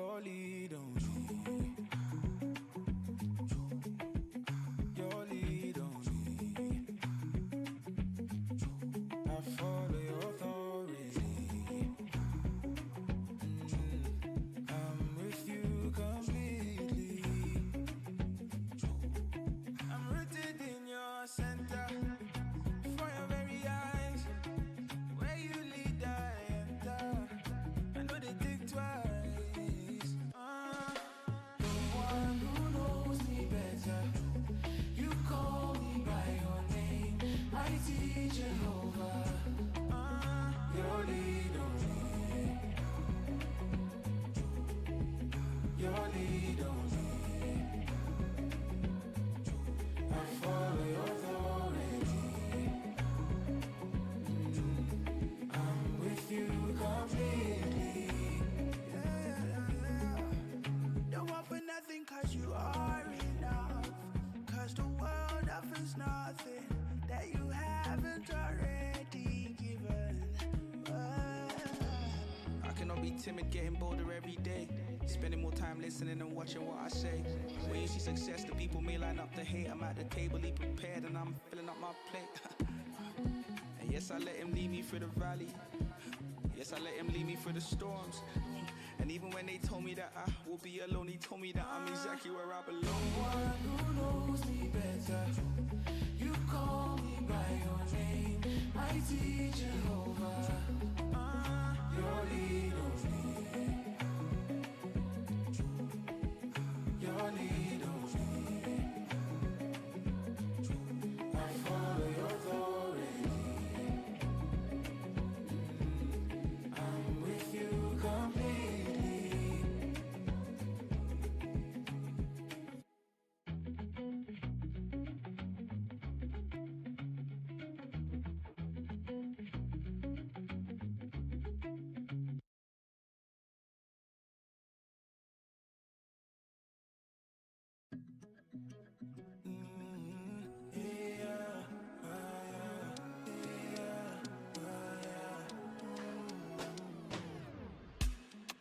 your lead on me. Your lead on me. I follow your authority. I'm with you completely. I'm rooted in your center. For your very eyes, where you lead I enter. I know they think twice. The one who knows me better. You call me by your name, mighty Jehovah. Your lead on me. Your lead on me. I follow your authority. I'm with you completely. Don't want for nothing cause you are enough. Cause the world offers nothing that you haven't already given. I cannot be timid, getting bolder every day. Spending more time listening and watching what I say. When you see success, the people may line up to hate. I'm at the table, he prepared, and I'm filling up my plate. And yes, I let him lead me through the valley. Yes, I let him lead me through the storms. And even when they told me that I will be alone, he told me that I'm exactly where I belong. The one who knows me better. You call me by your name, mighty Jehovah. Your lead on me. Your lead on me. I follow your authority. I'm with you completely.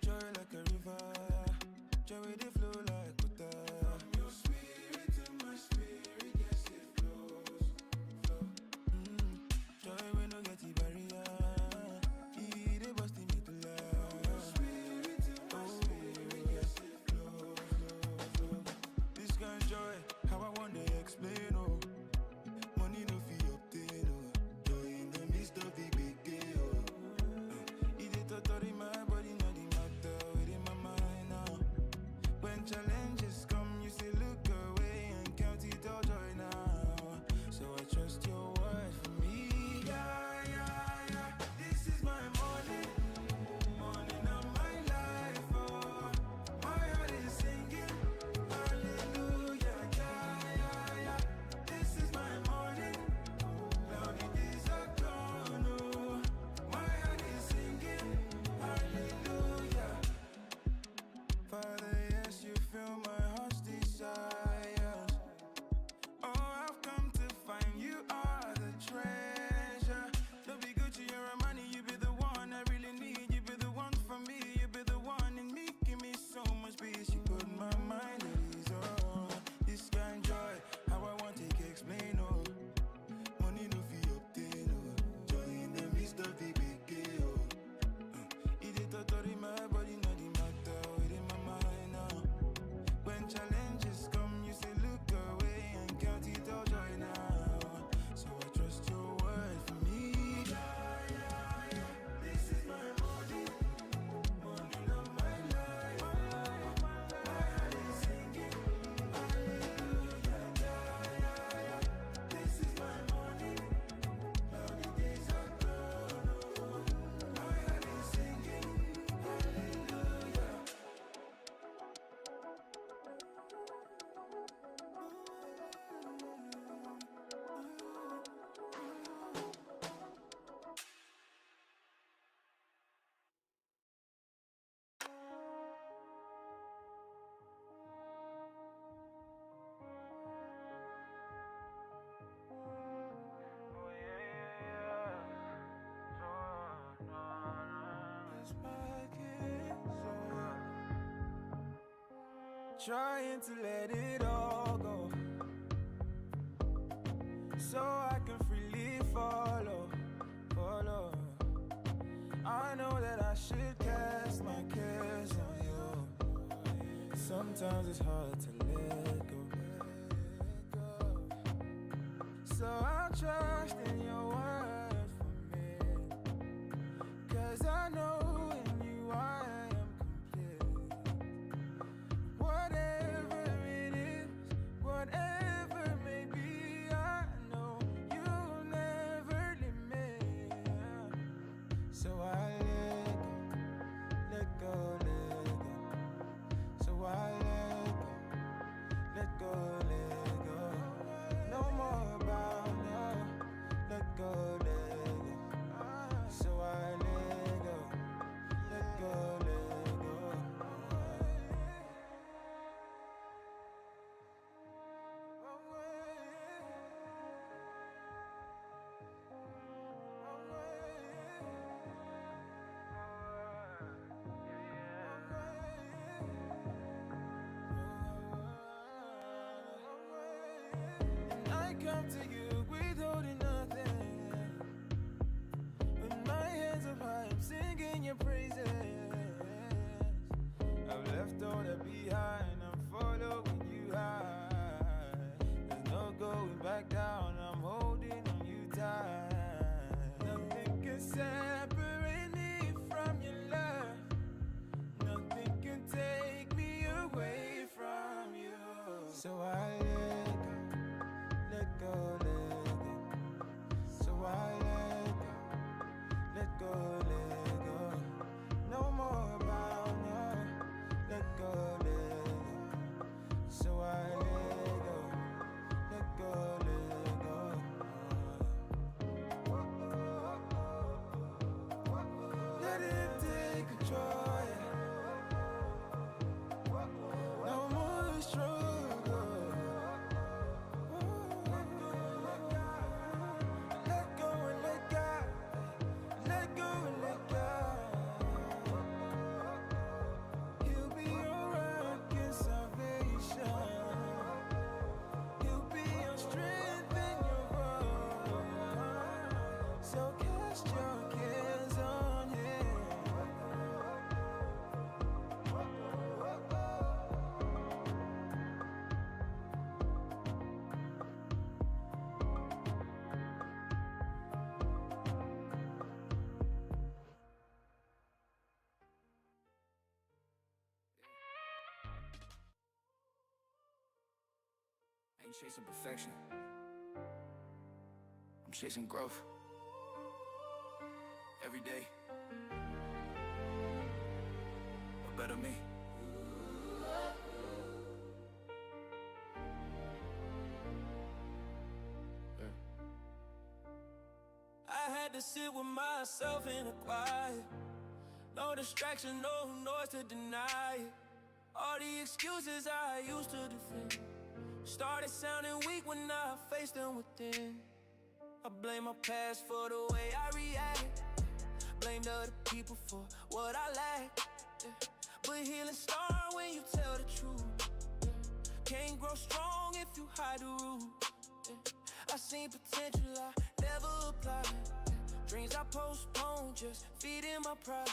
Joy like a river, joy with the flow like water. From your spirit to my spirit, yes it flows, flow. Joy we no get the barrier, it dey busting me to love. From your spirit to my spirit, yes it flows, flow. This kind of joy, how I want to explain, oh. Money no fee obtain, oh. Joy in the midst of the big day, oh. It dey totally my body, not the matter within my mind now. When challenges come, you say look away and count it all joy now. So I trust your word for me. Yeah, yeah, yeah. This is my morning, morning of my life. Oh, my heart is singing hallelujah. Yeah, yeah, yeah. This is my morning. Now the days are gone. Oh, my heart is singing hallelujah. Father, yes, you fill trying to let it all go, so I can freely follow. I know that I should cast my cares on you. Sometimes it's hard to let go. So I'll trust in your word for me, 'cause I know in you I am complete. Whatever it is, whatever may be, I know you'll never leave me. So I let go, let go. So I let go, let go. No more about no, let go, let go. So I let go, let go, let go. And I come to you withholding nothing. With my hands up high, I'm singing your praises. I've left all that behind, I'm following you high. There's no going back down, I'm holding on you tight. Nothing can separate me from your love. Nothing can take me away from you. So I let go, let go. So I let go, let go. No more about no, let go, let go. So I let go, let go, let go. Let it take control, yeah. No more struggle. Let go and let God. Let go and let God. He'll be your rock and salvation. He'll be your strength and your rock. So cast your cares on Him. I ain't chasing perfection. I'm chasing growth. Every day. A better me. I had to sit with myself in the quiet. No distraction, no noise to deny it. All the excuses I used to defend started sounding weak when I faced them within. I blame my past for the way I reacted. Blamed other people for what I lacked. But healing start when you tell the truth. Can't grow strong if you hide the root. I seen potential I never applied. Dreams I postponed, just feeding my pride.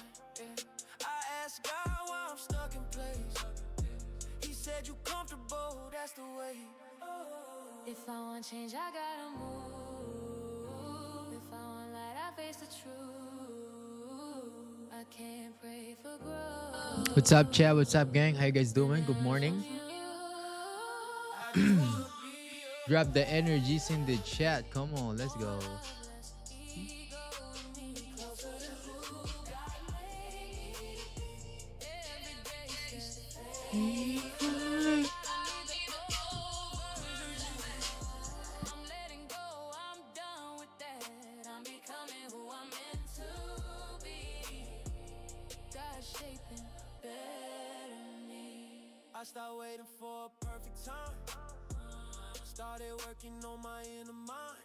I asked God why I'm stuck in place. He said you comfortable, that's the way. If I want change, I gotta move. If I want light, I face the truth. I can't pray for growth. What's up, chat? What's up, gang? How you guys doing? Good morning. Drop the energies in the chat. Come on, let's go. I started waiting for a perfect time. Started working on my inner mind.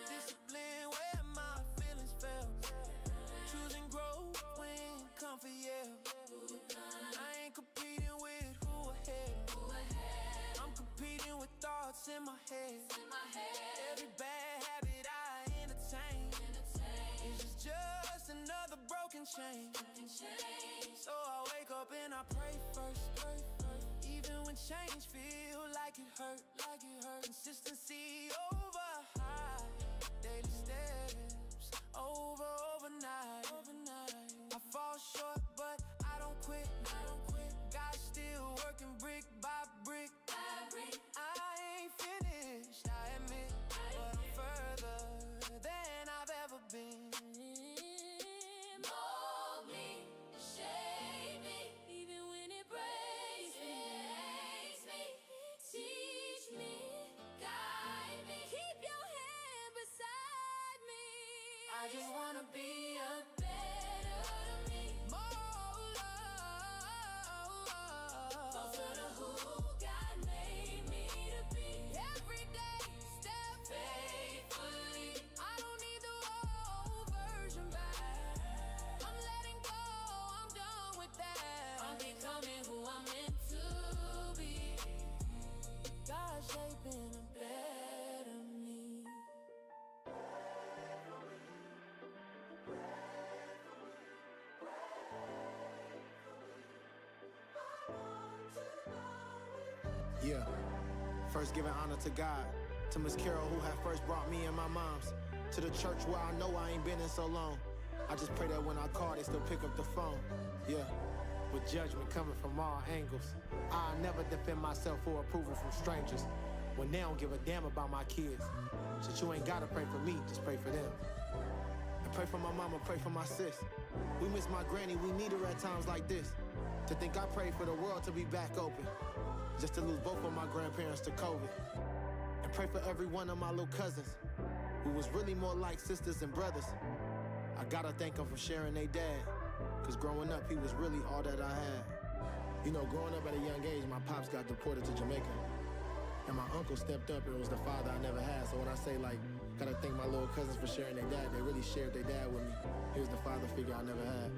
Discipline where my feelings felt. Choosing growth when comfort, yeah. I ain't competing with who ahead. in my head. Every bad habit I entertain. It's just another broken chain. So I wake up and I pray first. Even when change feel like it hurt. Consistency over high. Daily steps overnight. I fall short, but I don't quit. God still working brick by brick. I ain't finished, I admit, but I'm further than I've ever been. Mold me, shape me, even when it breaks me. Teach me, guide me, keep your hand beside me. I just wanna be a better me. More love, closer to who God made me to be. Every day, step faithfully. I don't need the old version back. I'm letting go, I'm done with that. I'm becoming who I'm meant to be. God shaping a better me. Yeah. First giving honor to God, to Miss Carol who had first brought me and my moms, to the church where I know I ain't been in so long. I just pray that when I call, they still pick up the phone. Yeah. With judgment coming from all angles, I'll never defend myself for approval from strangers when they don't give a damn about my kids. Since you ain't gotta pray for me, just pray for them. And pray for my mama, pray for my sis. We miss my granny, we need her at times like this. To think I prayed for the world to be back open, just to lose both of my grandparents to COVID. And pray for every one of my little cousins, who was really more like sisters and brothers. I gotta thank them for sharing their dad, cause growing up he was really all that I had. You know, growing up at a young age, my pops got deported to Jamaica, and my uncle stepped up and was the father I never had. So when I say like, gotta thank my little cousins for sharing their dad, they really shared their dad with me. He was the father figure I never had.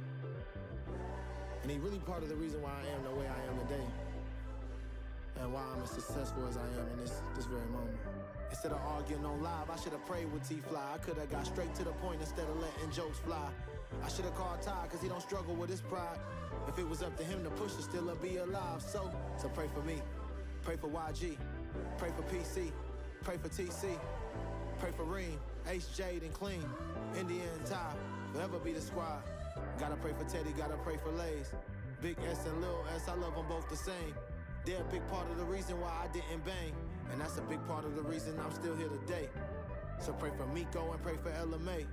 And he really part of the reason why I am the way I am today, and why I'm as successful as I am in this very moment. Instead of arguing on live, I should have prayed with T-Fly. I could have got straight to the point instead of letting jokes fly. I should have called Ty, cause he don't struggle with his pride. If it was up to him, the pusher still be alive. So pray for me, pray for YG, pray for PC, pray for TC, pray for Reem, H, Jade, and Clean, India and Ty, forever be the squad. Gotta pray for Teddy, gotta pray for Lays. Big S and Lil S, I love them both the same. They're a big part of the reason why I didn't bang, and that's a big part of the reason I'm still here today. So pray for Miko and pray for LMA.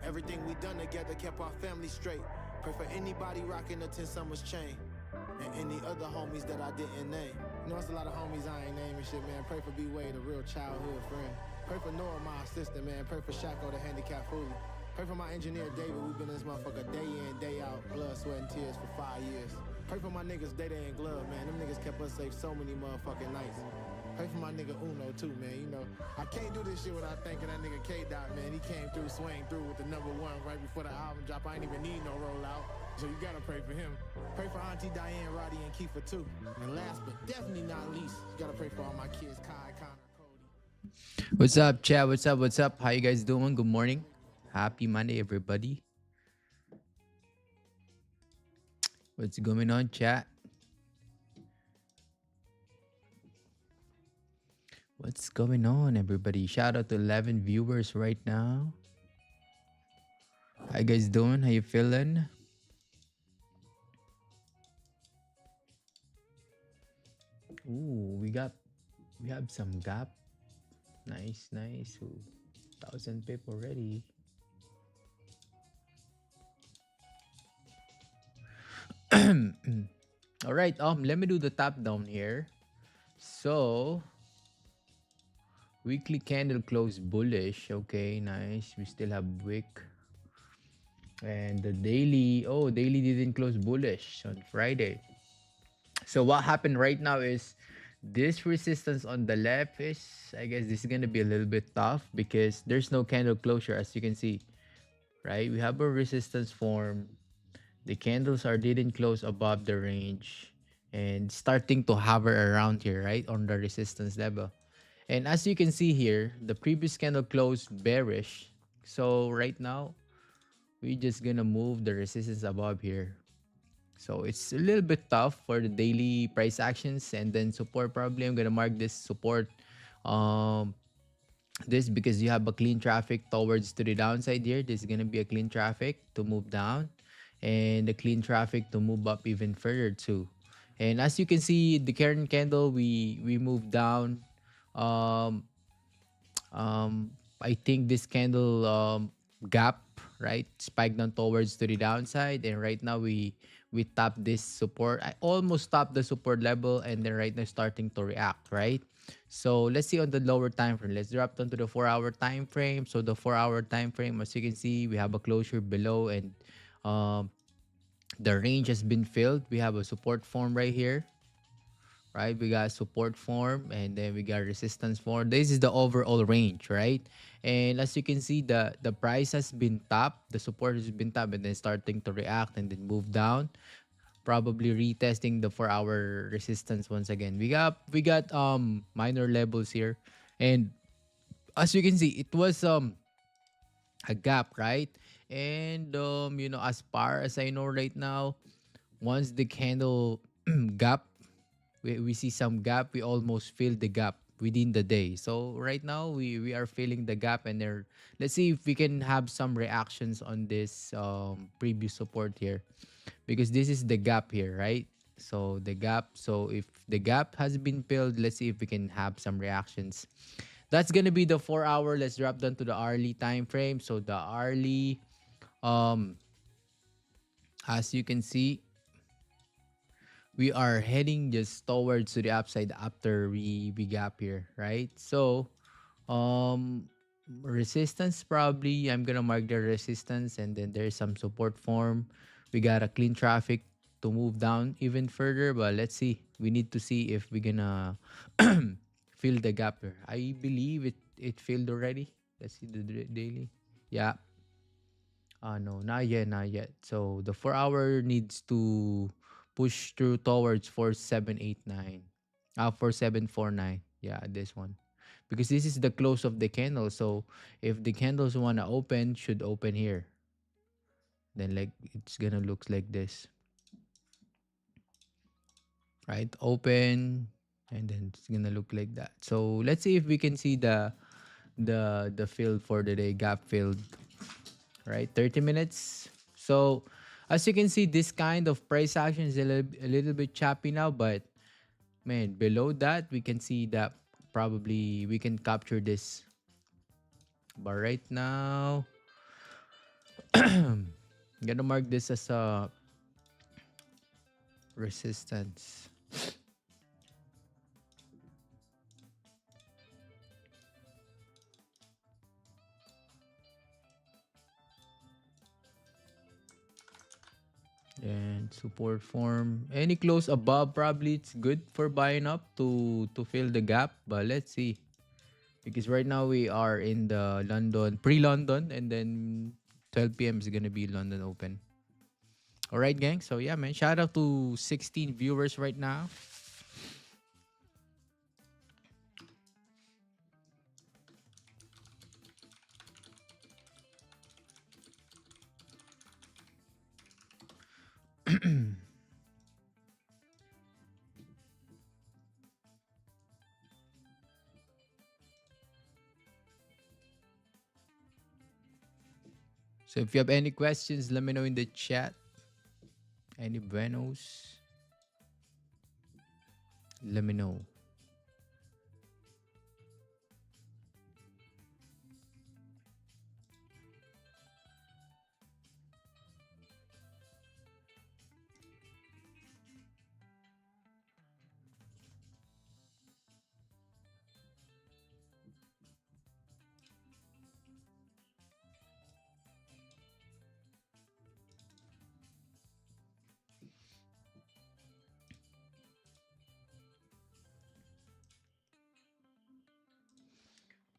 Everything we done together kept our family straight. Pray for anybody rocking the 10 Summers chain, and any other homies that I didn't name. You know, it's a lot of homies I ain't naming shit, man. Pray for B-Wade, a real childhood friend. Pray for Nora, my assistant, man. Pray for Shako, the handicapped foolie. Pray for my engineer, David. We've been in this motherfucker day in, day out, blood, sweat, and tears for 5 years. Pray for my niggas, Day Day and Glove, man. Them niggas kept us safe so many motherfucking nights. Pray for my nigga Uno, too, man. You know, I can't do this shit without thanking that nigga K-Dot, man. He came through, swang through with the #1 right before the album drop. I ain't even need no rollout, so you gotta pray for him. Pray for Auntie Diane, Roddy, and Kiefer, too. And last but definitely not least, you gotta pray for all my kids, Kai, Connor, Cody. What's up, chat? What's up? How you guys doing? Good morning. Happy Monday, everybody. What's going on, chat? What's going on, everybody? Shout out to 11 viewers right now. How you guys doing? How you feeling? Ooh, we have some gap. Nice. Ooh, 1,000 people already. All right, let me do the top down here. So weekly candle close bullish. Okay, nice. We still have wick. And the daily didn't close bullish on Friday. So what happened right now is this resistance on the left is, I guess this is gonna be a little bit tough because there's no candle closure, as you can see, right? We have a resistance form. The candles didn't close above the range and starting to hover around here, right, on the resistance level. And as you can see here, the previous candle closed bearish. So right now, we're just gonna move the resistance above here. So it's a little bit tough for the daily price actions, and then support, probably I'm gonna mark this support, um this, because you have a clean traffic towards to the downside here. This is gonna be a clean traffic to move down, and the clean traffic to move up even further too. And as you can see, the current candle, we moved down. um I think this candle, gap, right, spiked down towards to the downside, and right now we tap this support. I almost tapped the support level, and then right now starting to react, right? So let's see on the lower time frame. Let's drop down to the 4 hour time frame. So the 4 hour time frame, as you can see, we have a closure below, and um the range has been filled. We have a support form right here, right? We got support form, and then we got resistance form. This is the overall range, right? And as you can see, the price has been tapped, the support has been tapped, and then starting to react and then move down, probably retesting the 4 hour resistance once again. We got minor levels here, and as you can see, it was a gap, right? And as far as I know right now, once the candle gap, we see some gap, we almost fill the gap within the day. So right now we are filling the gap, and there, let's see if we can have some reactions on this previous support here, because this is the gap here, right? So the gap, so if the gap has been filled, let's see if we can have some reactions. That's gonna be the 4 hour. Let's drop down to the hourly time frame. So the hourly, um as you can see, we are heading just towards to the upside after we gap here, right? So um resistance, probably I'm gonna mark the resistance, and then there's some support form. We got a clean traffic to move down even further, but let's see. We need to see if we're gonna fill the gap here. I believe it filled already. Let's see the daily. Yeah. No, not yet, not yet. So the 4 hour needs to push through towards 4789. 4749. Yeah, this one. Because this is the close of the candle. So if the candles wanna open, should open here. Then like it's gonna look like this. Right? Open, and then it's gonna look like that. So let's see if we can see the fill for the day, gap filled, right? 30 minutes. So as you can see, this kind of price action is a little bit choppy now, but man, below that, we can see that probably we can capture this. But right now, I'm gonna mark this as a resistance. And support form. Any close above, probably it's good for buying up to fill the gap. But let's see. Because right now we are in the London, pre-London, and then 12 p.m. is gonna be London Open. All right, gang. So yeah, man. Shout out to 16 viewers right now. So if you have any questions, let me know in the chat. Any buenos? Let me know.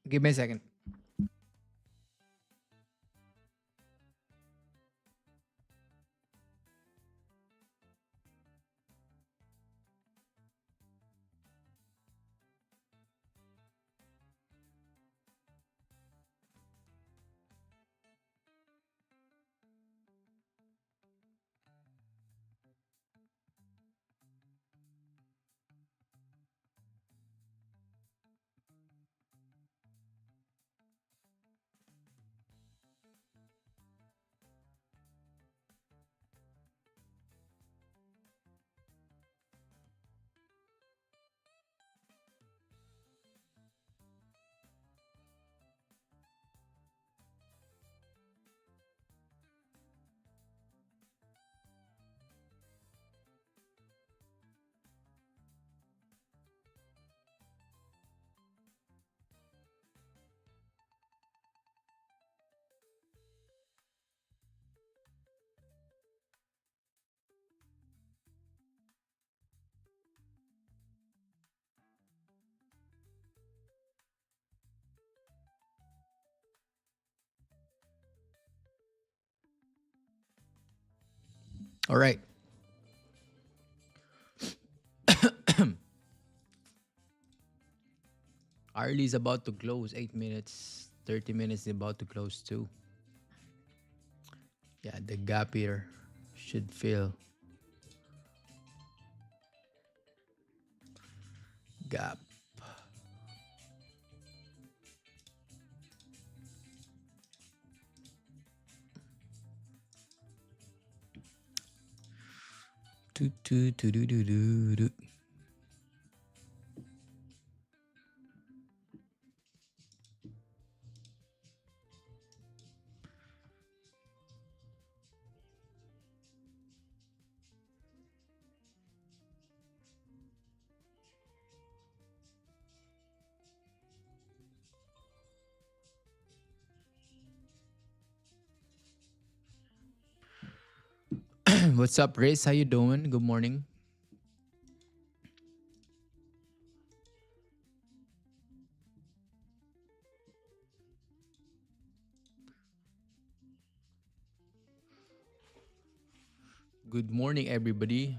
Give me a second. All right. Arlie is about to close. 8 minutes. 30 minutes is about to close too. Yeah, the gap here should fill. Gap. Toot, toot, toot, toot, toot, toot, toot. What's up, Riz? How you doing? Good morning. Good morning, everybody.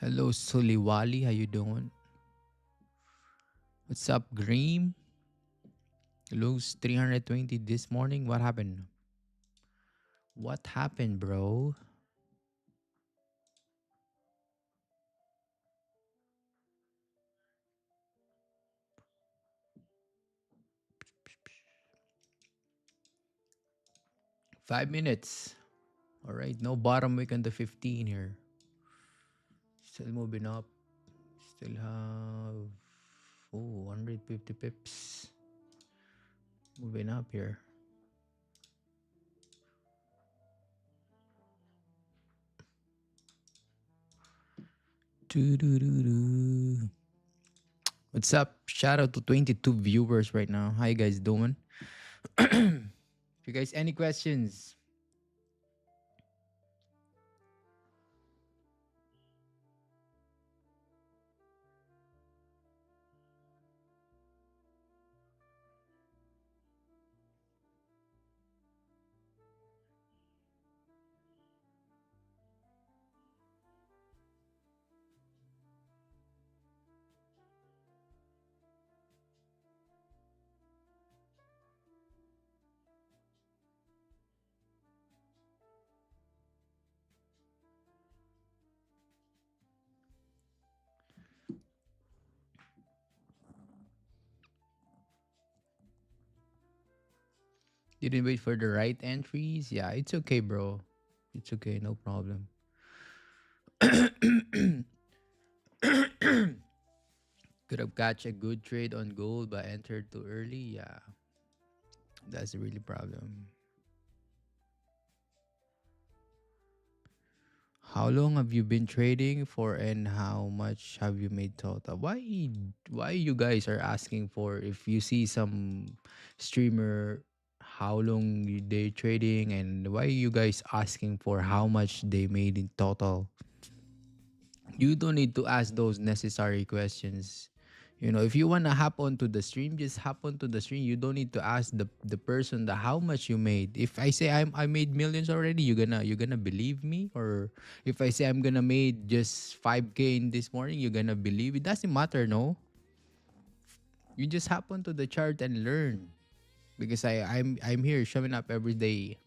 Hello, Suliwali. How you doing? What's up, Green? Lose 320 this morning. What happened? What happened, bro? 5 minutes. All right, no bottom wick on the 15 here. Still moving up. Still have 150 pips. Moving up here. Doo-doo-doo-doo. What's up? Shout out to 22 viewers right now. How you guys doing? If you guys any questions? Didn't wait for the right entries? Yeah, it's okay, bro. It's okay, no problem. Could have catch a good trade on gold but entered too early. Yeah, that's the really problem. How long have you been trading for and how much have you made total? Why you guys are asking for if you see some streamer how long they trading and why you guys asking for how much they made in total? You don't need to ask those necessary questions. You know, if you wanna hop onto the stream, just hop onto the stream. You don't need to ask the person the how much you made. If I say I made millions already, you gonna believe me? Or if I say I'm gonna made just 5K in this morning, you gonna believe it? Doesn't matter, no. You just hop onto the chart and learn. Because I'm here showing up every day.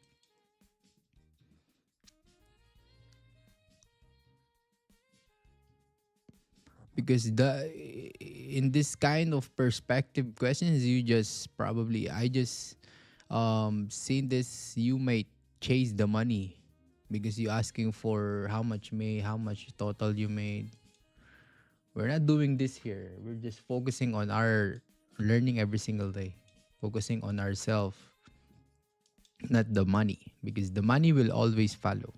because the in this kind of perspective questions, you just probably I just seen this, you may chase the money because you asking for how much total you made. We're not doing this here. We're just focusing on our learning every single day, focusing on ourselves, not the money, because the money will always follow.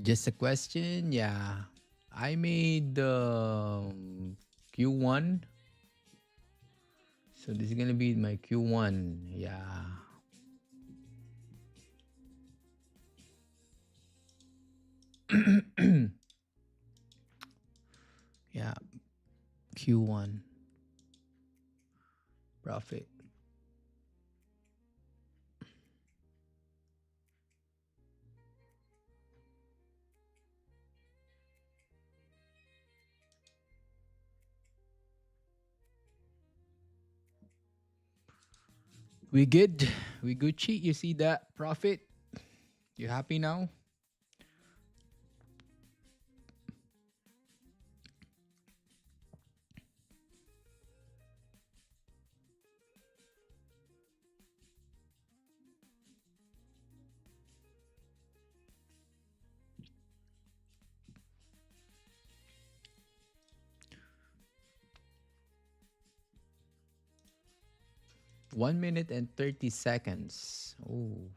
Just a question, yeah. I made Q1, so this is gonna be my Q1. Yeah, yeah, Q1 profit. We good. We Gucci. You see that profit? You happy now? 1 minute and 30 seconds. Oh,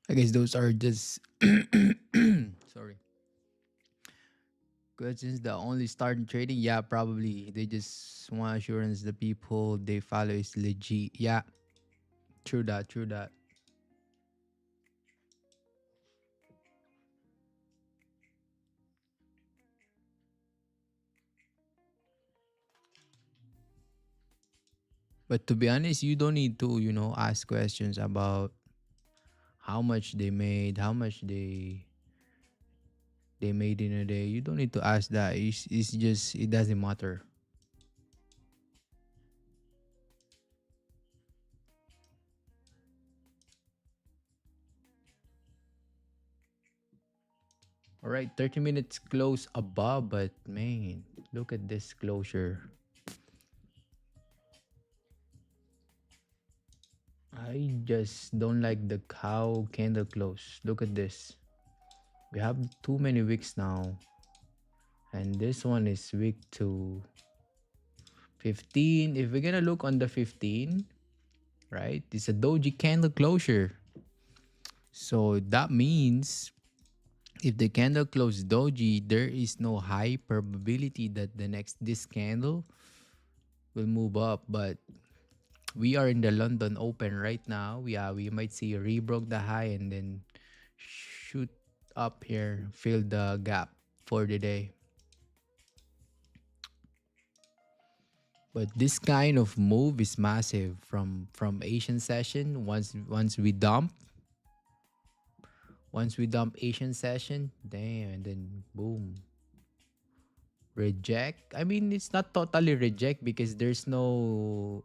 I guess those are just sorry questions that only start in trading. Yeah, probably they just want assurance the people they follow is legit. Yeah, true that. True that. But to be honest, you don't need to, ask questions about how much they made, how much they made in a day. You don't need to ask that. It's just it doesn't matter. All right, 30 minutes close above, but man, look at this closure. I just don't like the cow candle close. Look at this. We have too many wicks now, and this one is week to 15. If we're gonna look on the 15, right? It's a doji candle closure. So that means if the candle closed doji, there is no high probability that the next this candle will move up. But we are in the London Open right now. Yeah, we might see rebroke the high and then shoot up here, fill the gap for the day. But this kind of move is massive from Asian session. Once we dump Asian session, damn, and then boom, reject. I mean, it's not totally reject because there's no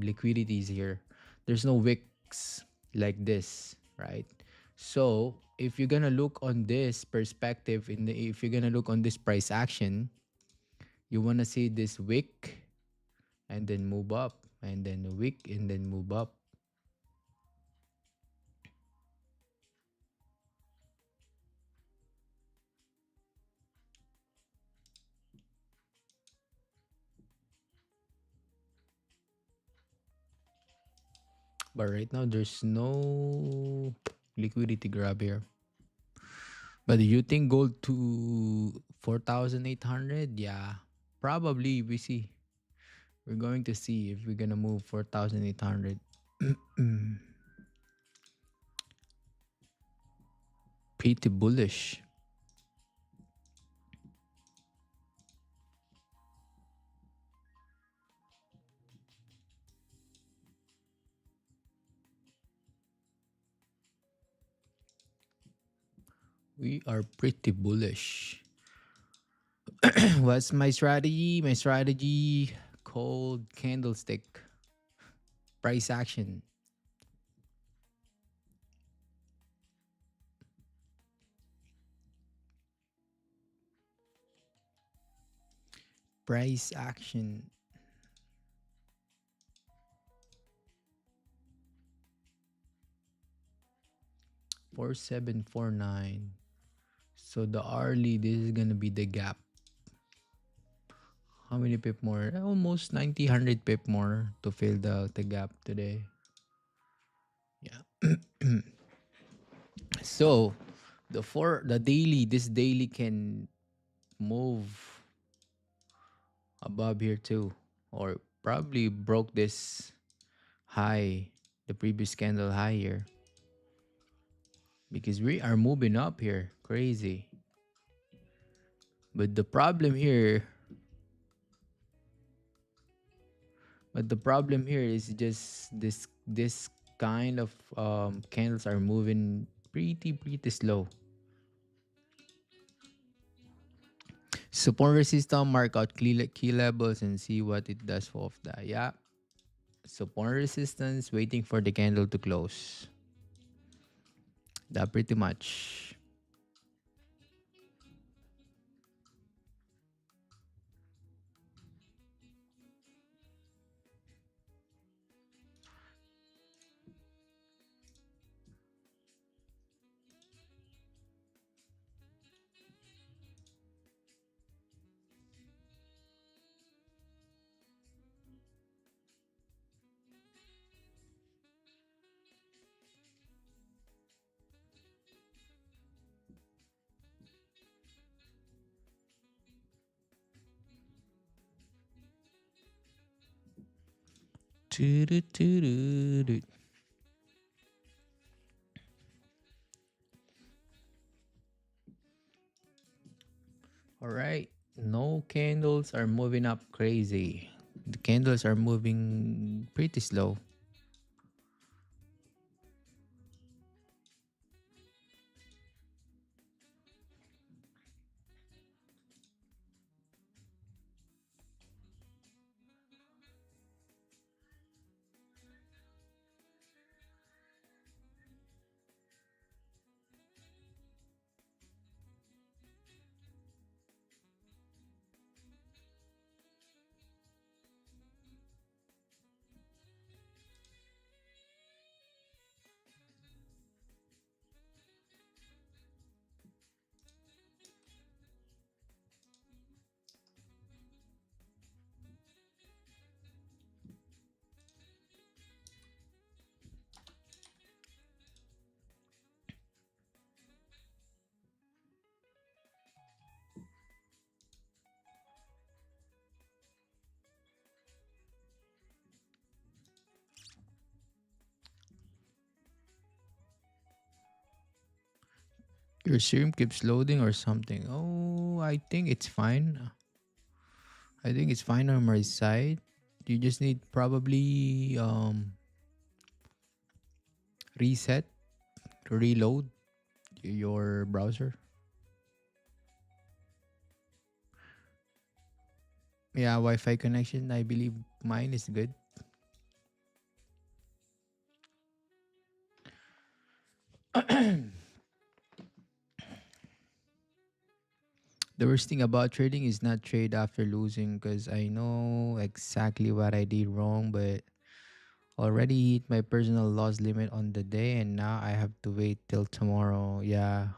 liquidities here. There's no wicks like this, right? So if you're gonna look on this perspective, if you're gonna look on this price action, you wanna see this wick and then move up, and then a wick and then move up. But right now, there's no liquidity grab here. But do you think gold to 4,800? Yeah, probably we see. We're going to see if we're gonna move 4,800. Pretty bullish. We are pretty bullish. What's my strategy? My strategy called candlestick price action. Price action. 4749. So the hourly, this is gonna be the gap. How many pip more? Almost 90, 100 pip more to fill the gap today. Yeah. So the daily, this daily can move above here too, or probably broke this high, the previous candle high here, because we are moving up here crazy. But the problem here, is just this kind of candles are moving pretty slow. Support resistance, mark out key levels and see what it does for off that. Yeah. Support resistance, waiting for the candle to close. That pretty much. Doo-doo-doo-doo-doo. All right. No candles are moving up crazy. The candles are moving pretty slow. Your stream keeps loading or something. Oh, I think it's fine. I think it's fine on my side. You just need probably reset, reload your browser. Yeah, Wi-Fi connection. I believe mine is good. The worst thing about trading is not trade after losing, because I know exactly what I did wrong, but already hit my personal loss limit on the day and now I have to wait till tomorrow. Yeah,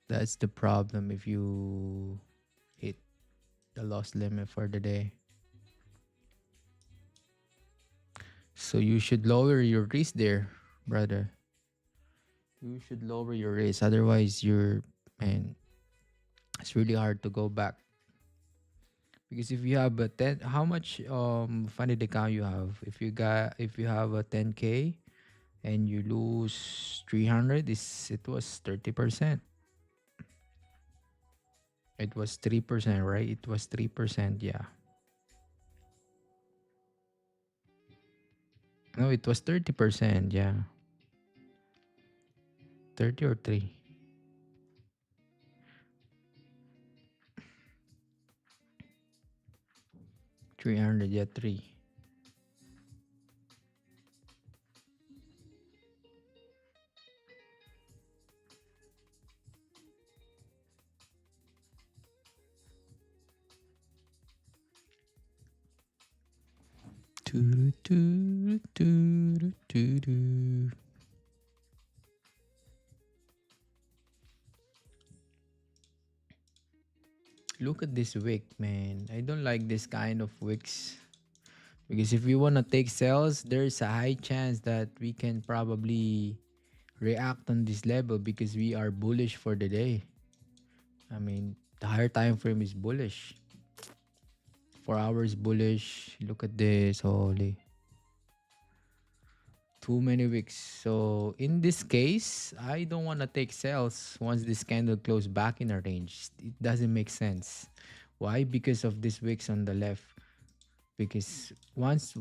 that's the problem if you hit the loss limit for the day. So you should lower your risk there, brother. You should lower your risk. Otherwise, man, it's really hard to go back. Because if you have a 10, how much funded account you have? If you have a 10K and you lose 300, it was 30%. It was 3%, right? It was 3%, yeah. No, it was 30%, yeah. 30 or 3. 300, yeah, 3. Doo, doo, doo, doo, doo. Look at this wick, man. I don't like this kind of wicks. Because if we want to take sales, there's a high chance that we can probably react on this level because we are bullish for the day. I mean, the higher time frame is bullish. 4 hours bullish. Look at this. Holy. Too many wicks. So in this case, I don't want to take sales once this candle close back in a range. It doesn't make sense. Why? Because of this wicks on the left. Because once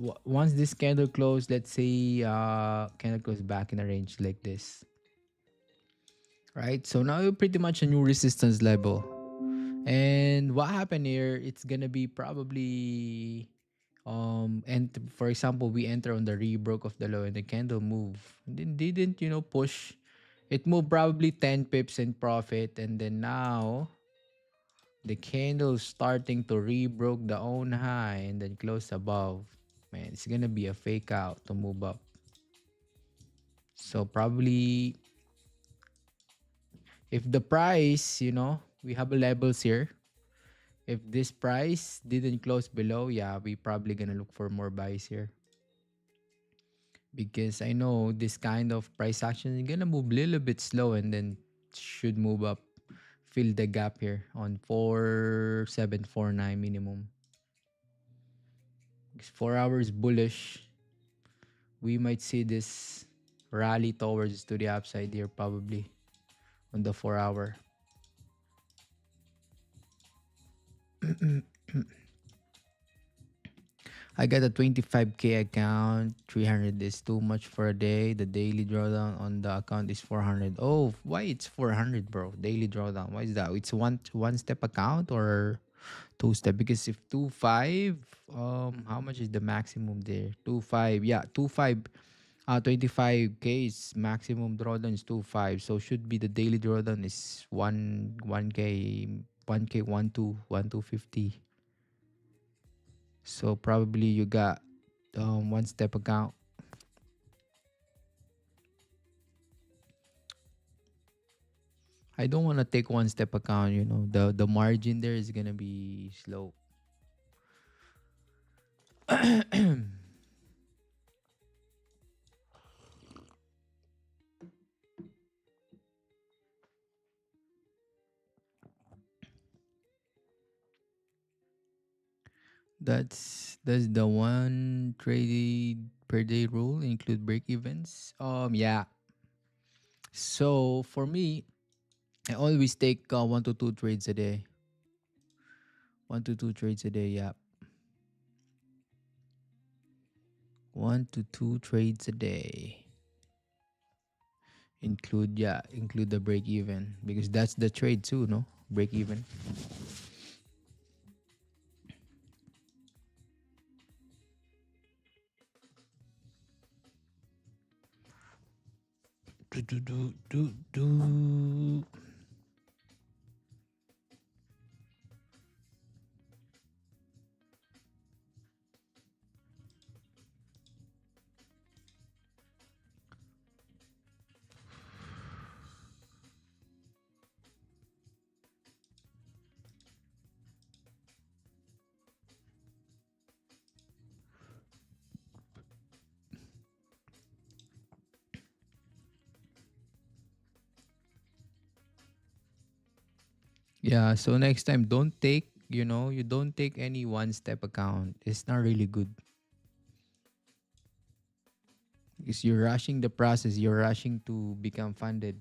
this candle close, let's say candle close back in a range like this, right? So now you're pretty much a new resistance level. And what happened here, it's gonna be probably and for example, we enter on the rebroke of the low and the candle move. Didn't push. It moved probably 10 pips in profit, and then now the candle starting to rebroke the own high and then close above. Man, it's gonna be a fake out to move up. So probably if the price, we have levels here. If this price didn't close below, yeah, we probably gonna look for more buys here. Because I know this kind of price action is gonna move a little bit slow and then should move up. Fill the gap here on 4749 minimum. 4 hours bullish. We might see this rally towards to the upside here probably on the 4 hour. I got a 25K account. 300 is too much for a day. The daily drawdown on the account is 400. Oh, why it's 400, bro? Daily drawdown. Why is that? It's one step account or two step? Because if 2.5, how much is the maximum there? 2.5. Yeah, 2.5. 25K is maximum drawdown is 2.5. So should be the daily drawdown is 1K 1,250. So probably you got one step account. I don't want to take one step account, the margin there is gonna be slow. That's the one trade per day rule include break evens. Yeah. So for me, I always take 1 to 2 trades a day. 1 to 2 trades a day, yeah. 1 to 2 trades a day. Include the break even because that's the trade too, no? Break even. Do. Yeah, so next time don't take, you don't take any one step account. It's not really good because you're rushing the process, you're rushing to become funded.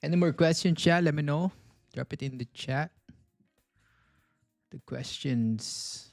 Any more questions, chat? Let me know. Drop it in the chat. The questions.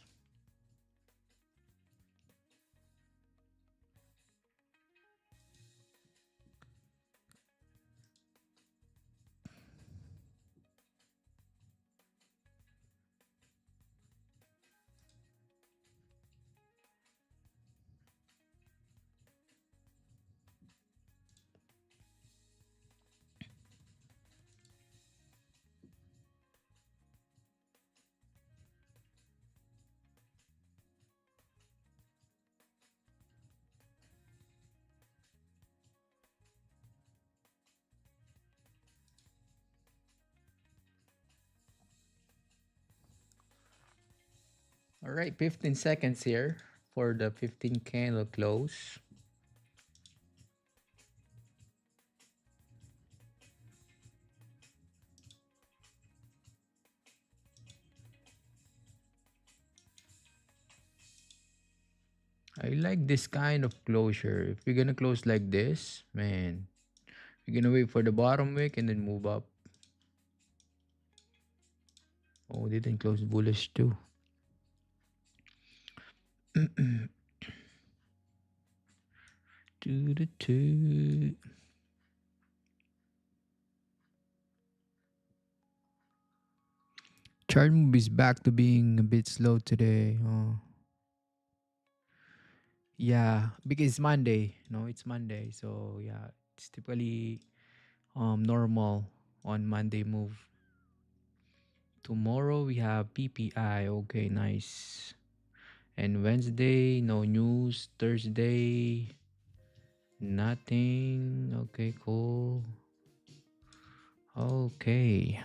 All right, 15 seconds here for the 15 candle close. I like this kind of closure. If you're gonna close like this, man, you're gonna wait for the bottom wick and then move up. Oh, didn't close bullish too. Doo-doo-doo. Chart move is back to being a bit slow today. Oh. Yeah, because it's Monday. No, it's Monday. So yeah, it's typically normal on Monday move. Tomorrow we have PPI. Okay, nice. And Wednesday, no news. Thursday, nothing. Okay, cool. Okay.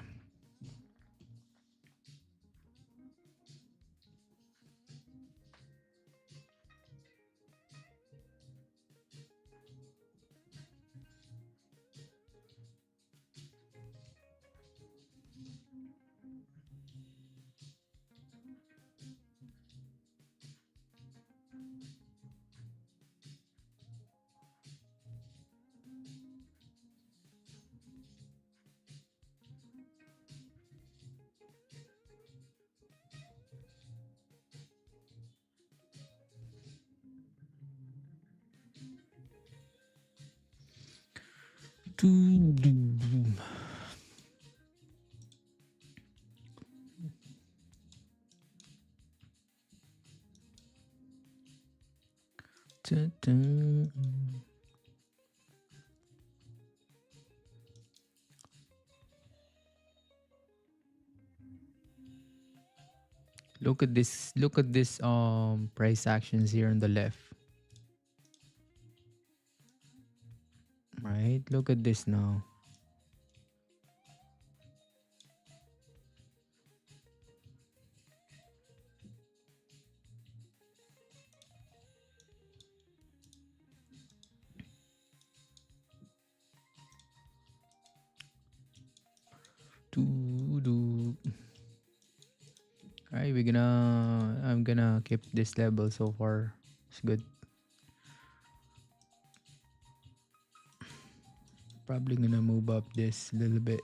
Doo-doo. Dun-dun. Look at this. Look at this price actions here on the left. Right? Look at this now. Doo-doo. I'm gonna keep this level so far. It's good. Probably gonna move up this a little bit.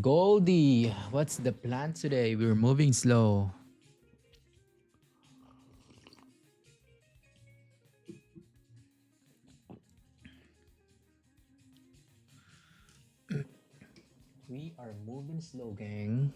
Goldie, what's the plan today? We're moving slow. We are moving slow, gang.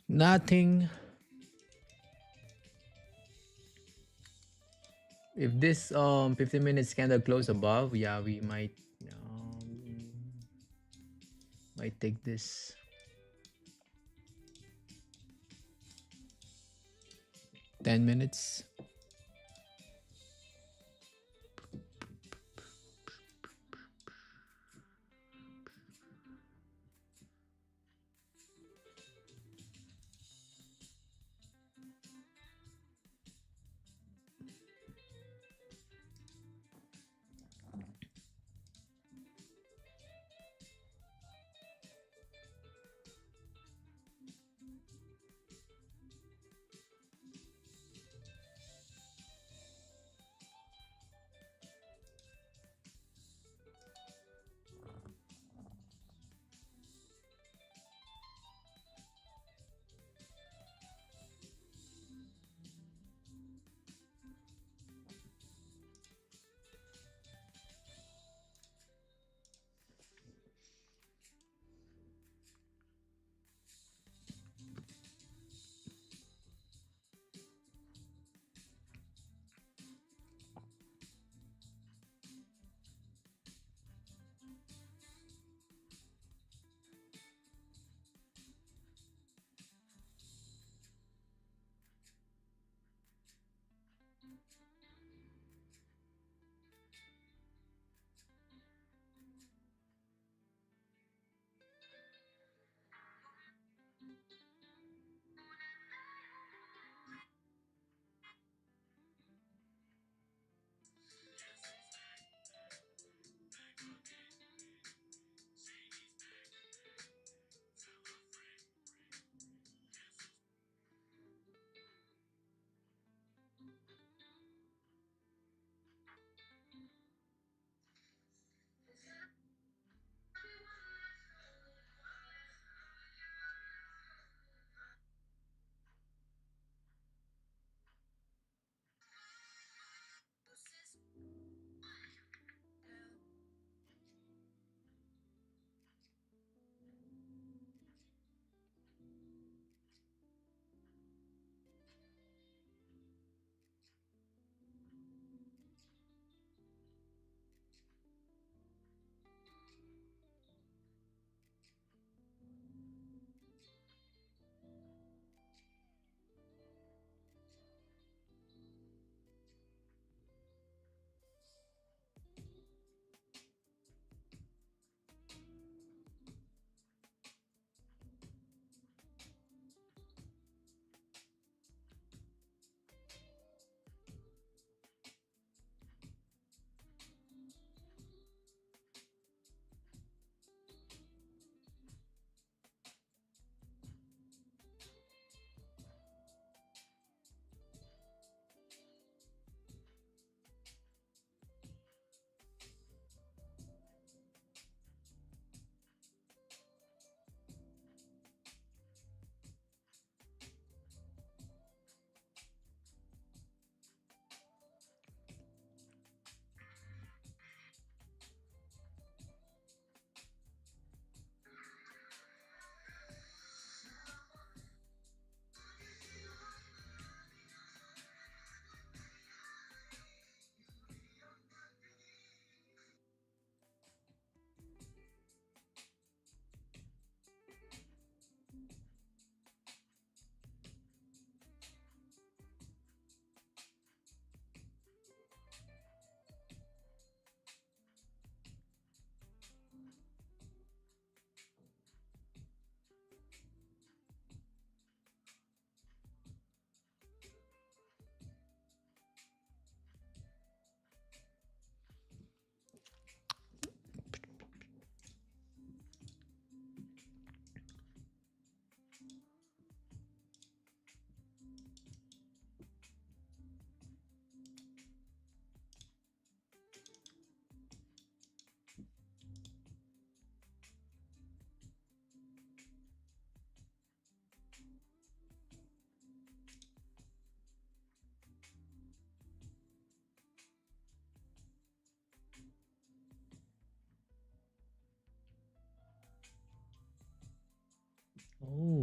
Nothing. If this 15 minutes candle close above, yeah, we might take this. 10 minutes.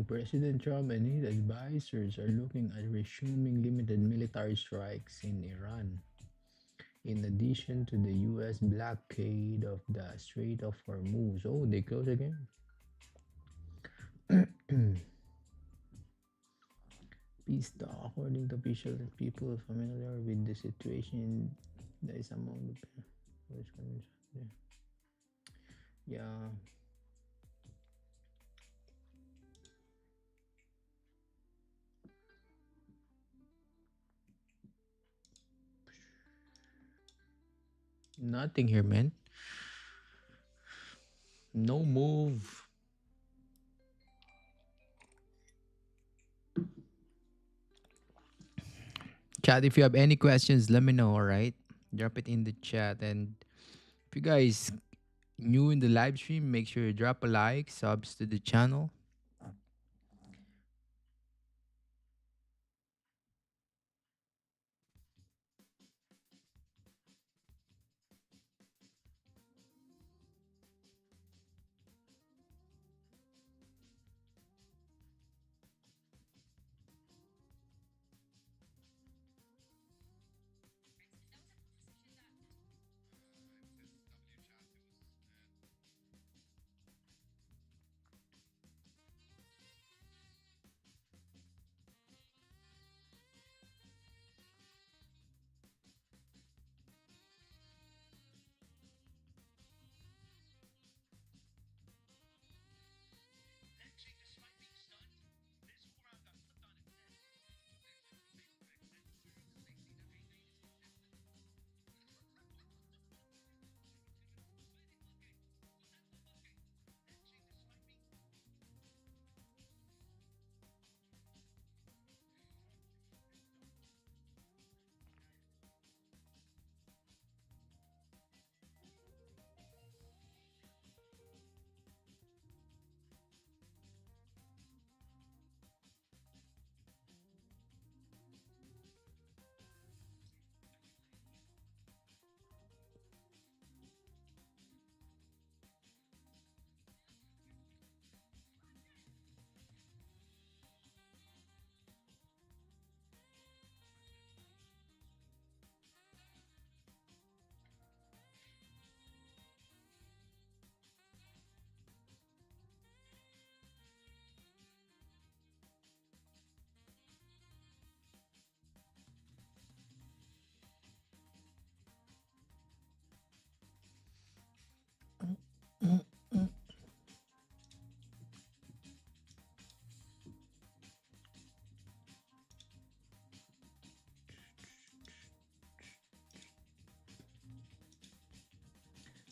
President Trump and his advisors are looking at resuming limited military strikes in Iran, in addition to the US blockade of the Strait of Hormuz. Oh, they close again? Peace talk, according to officials and people familiar with the situation, that is among the yeah. Nothing here, man. No move. Chat, if you have any questions, let me know, all right? Drop it in the chat. And if you guys new in the live stream, make sure you drop a like, subs to the channel.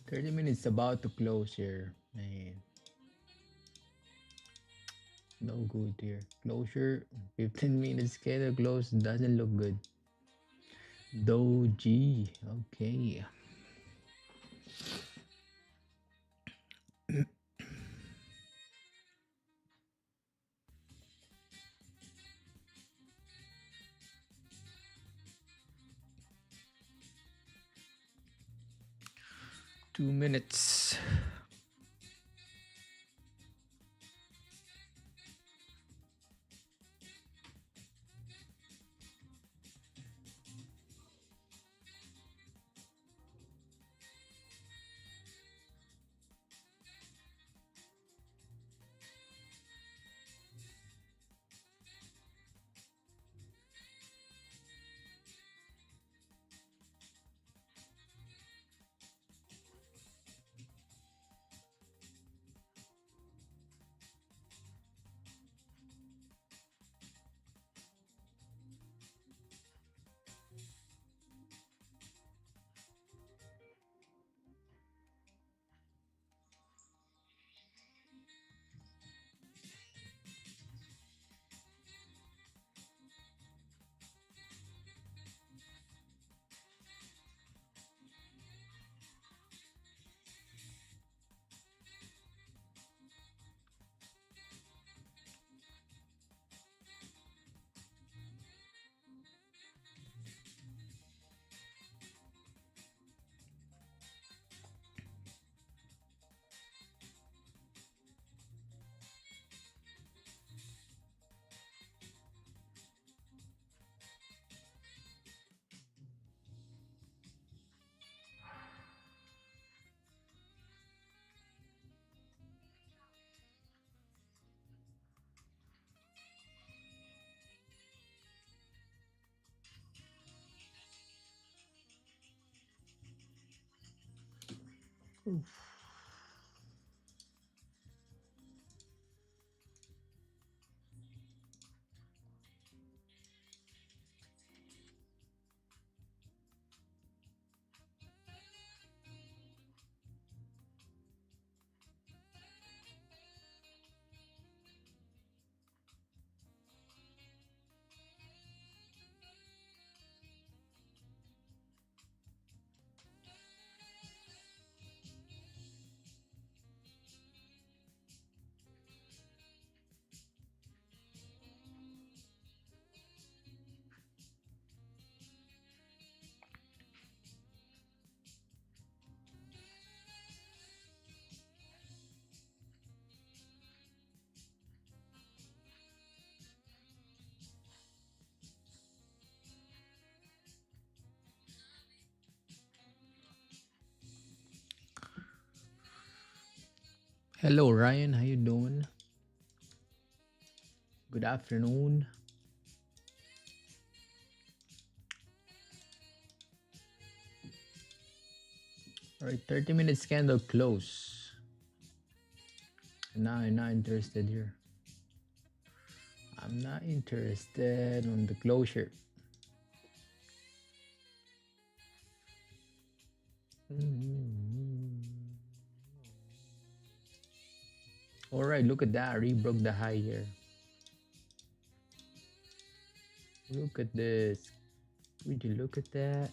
30 minutes about to close here. Man, no good here. Closure, 15 minutes schedule close doesn't look good. Doji. Okay. 2 minutes. Hello, Ryan. How you doing? Good afternoon. All right, 30 minutes candle close. Nah, I'm not interested here. I'm not interested on the closure. All right, look at that. Rebroke the high here. Look at this. Would you look at that?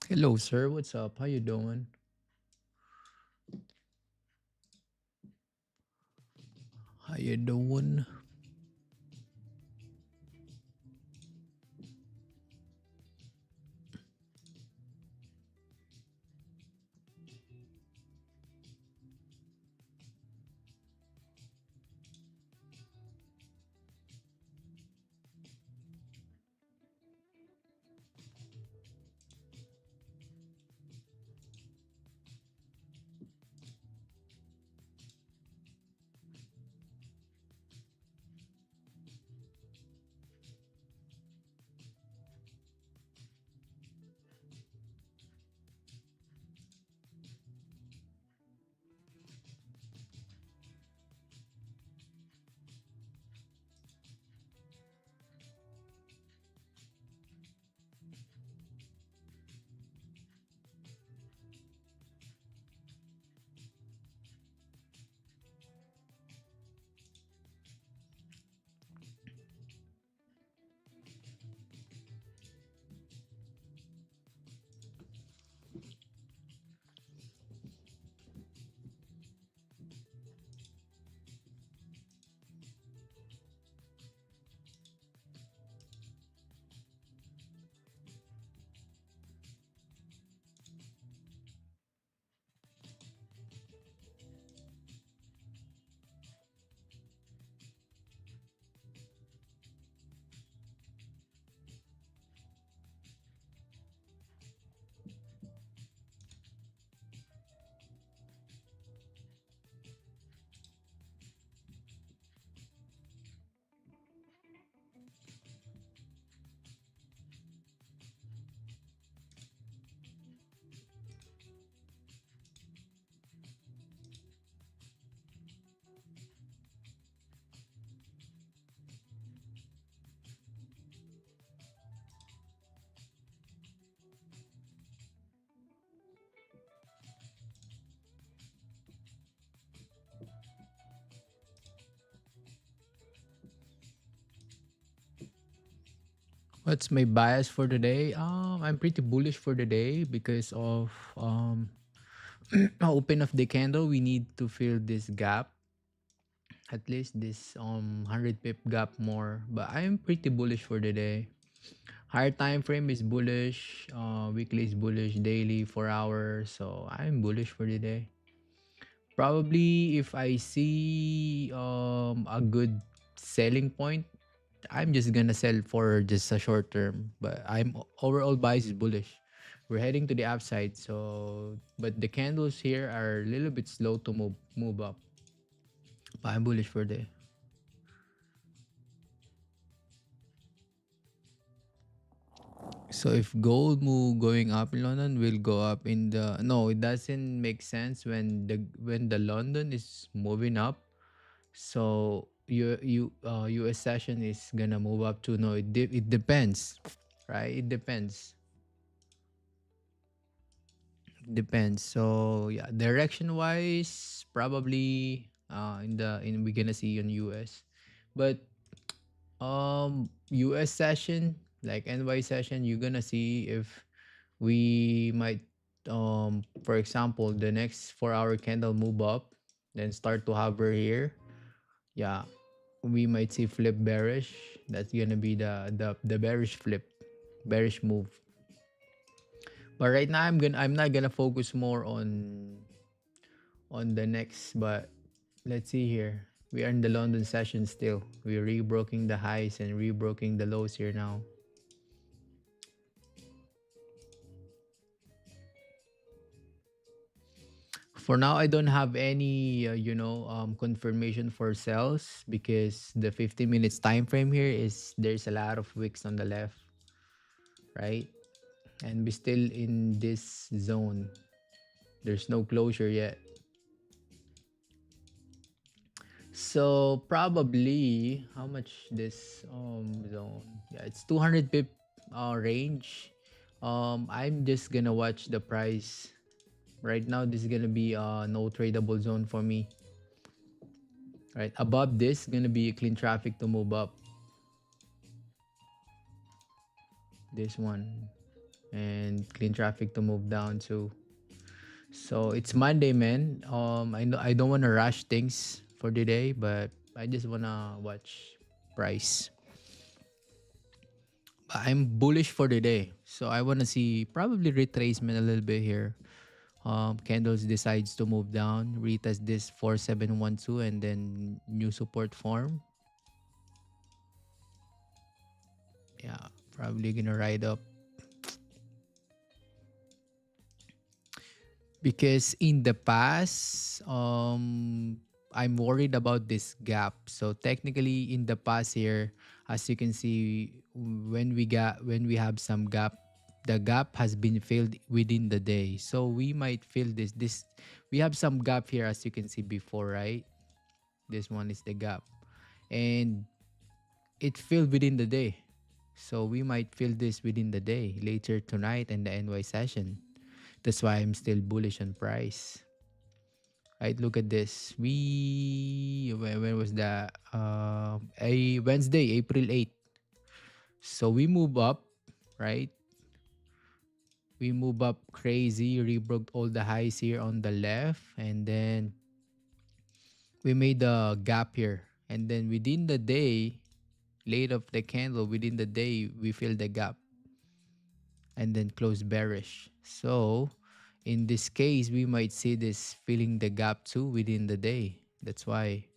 Hello, sir. What's up? How you doing? How you doing? What's my bias for today? I'm pretty bullish for the day because of open of the candle. We need to fill this gap, at least this 100 pip gap more. But I'm pretty bullish for the day. Higher time frame is bullish, weekly is bullish, daily 4 hours. So I'm bullish for the day. Probably if I see a good selling point, I'm just gonna sell for just a short term. But I'm overall bias is bullish. We're heading to the upside, so but the candles here are a little bit slow to move up. But I'm bullish for the. So if gold move going up in London will go up in the no, it doesn't make sense when the London is moving up. So US session is gonna move up to no. It depends, right? It depends. So yeah, direction wise, probably in we're gonna see on US, but US session like NY session, you're gonna see if we might for example the next 4 hour candle move up, then start to hover here. Yeah, we might see flip bearish. That's gonna be the bearish flip, bearish move. But right now I'm not gonna focus more on the next, but let's see here. We are in the London session still. We're rebroking the highs and rebroking the lows here now. For now, I don't have any confirmation for sales because the 50 minutes time frame here is there's a lot of wicks on the left, right? And we still in this zone. There's no closure yet. So probably how much this zone? Yeah, it's 200 pip range. I'm just gonna watch the price. Right now this is gonna be no tradable zone for me. Right above this gonna be clean traffic to move up. This one and clean traffic to move down too. So it's Monday, man. I know I don't wanna rush things for the day, but I just wanna watch price. I'm bullish for the day. So I want to see probably retracement a little bit here. Candles decides to move down, retest this 4712 and then new support form. Yeah, probably gonna ride up because in the past, I'm worried about this gap. So technically, in the past here, as you can see, when we have some gap, the gap has been filled within the day. So we might fill this. We have some gap here, as you can see before, right? This one is the gap, and it filled within the day. So we might fill this within the day later tonight in the NY session. That's why I'm still bullish on price. Right, look at this. When was that? A Wednesday, April 8th. So we move up, right? We move up crazy, rebroke all the highs here on the left, and then we made a gap here. And then within the day, late of the candle, within the day, we fill the gap and then close bearish. So in this case, we might see this filling the gap too within the day. That's why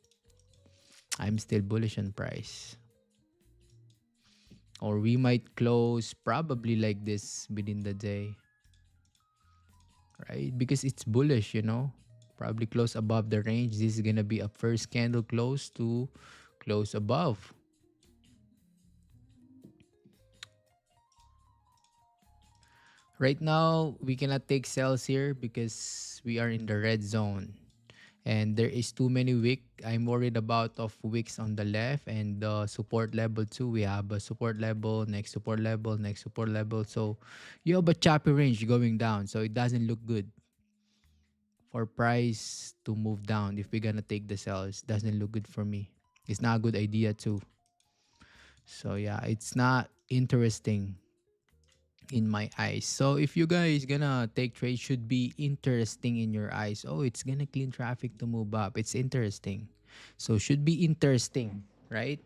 I'm still bullish on price. Or we might close probably like this within the day. Right? Because it's bullish, Probably close above the range. This is gonna be a first candle close to close above. Right now, we cannot take sales here because we are in the red zone. And there is too many wick. I'm worried about of wicks on the left and the support level too. We have a support level, next support level, next support level. So you have a choppy range going down. So it doesn't look good for price to move down if we're gonna take the sales. Doesn't look good for me. It's not a good idea too. So yeah, it's not interesting in my eyes. So if you guys gonna take trade, should be interesting in your eyes. Oh, it's gonna clean traffic to move up. It's interesting. So should be interesting, right?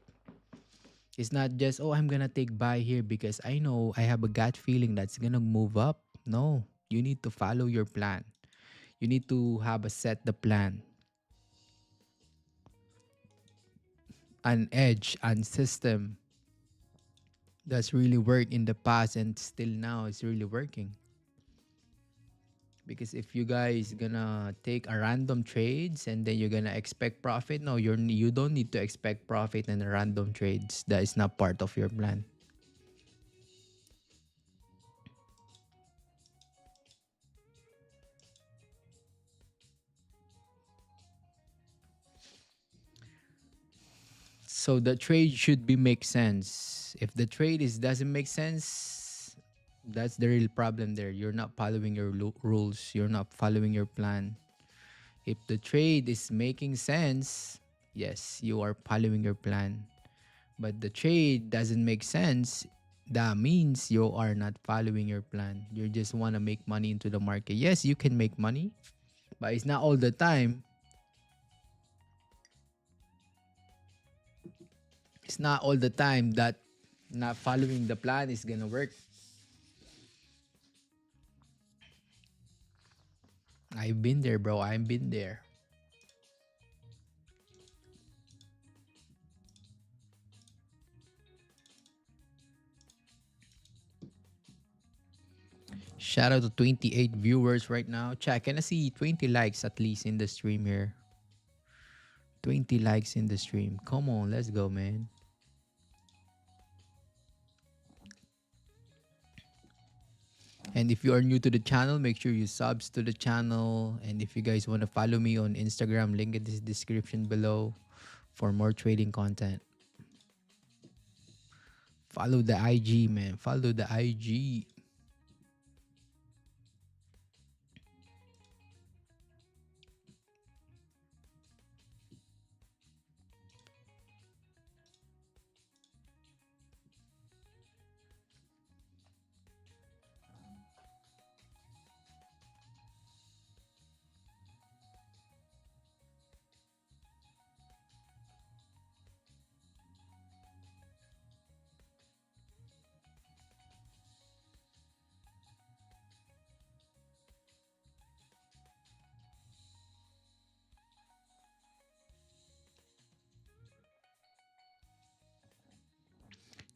It's not just, oh, I'm gonna take buy here because I know I have a gut feeling that's gonna move up. No, you need to follow your plan. You need to have a set the plan, an edge, and system that's really worked in the past and still now it's really working. Because if you guys gonna take a random trades and then you're gonna expect profit, no, you don't need to expect profit in random trades. That is not part of your plan. So the trade should be make sense. If the trade is doesn't make sense, that's the real problem there. You're not following your rules. You're not following your plan. If the trade is making sense, yes, you are following your plan. But the trade doesn't make sense, that means you are not following your plan. You just want to make money into the market. Yes, you can make money, but it's not all the time. It's not all the time that not following the plan is gonna work. I've been there, bro. I've been there. Shout out to 28 viewers right now. Chat, can I see 20 likes at least in the stream here? 20 likes in the stream. Come on, let's go, man. And if you are new to the channel, make sure you subs to the channel. And if you guys want to follow me on Instagram, link in this description below for more trading content. Follow the IG, man. Follow the IG.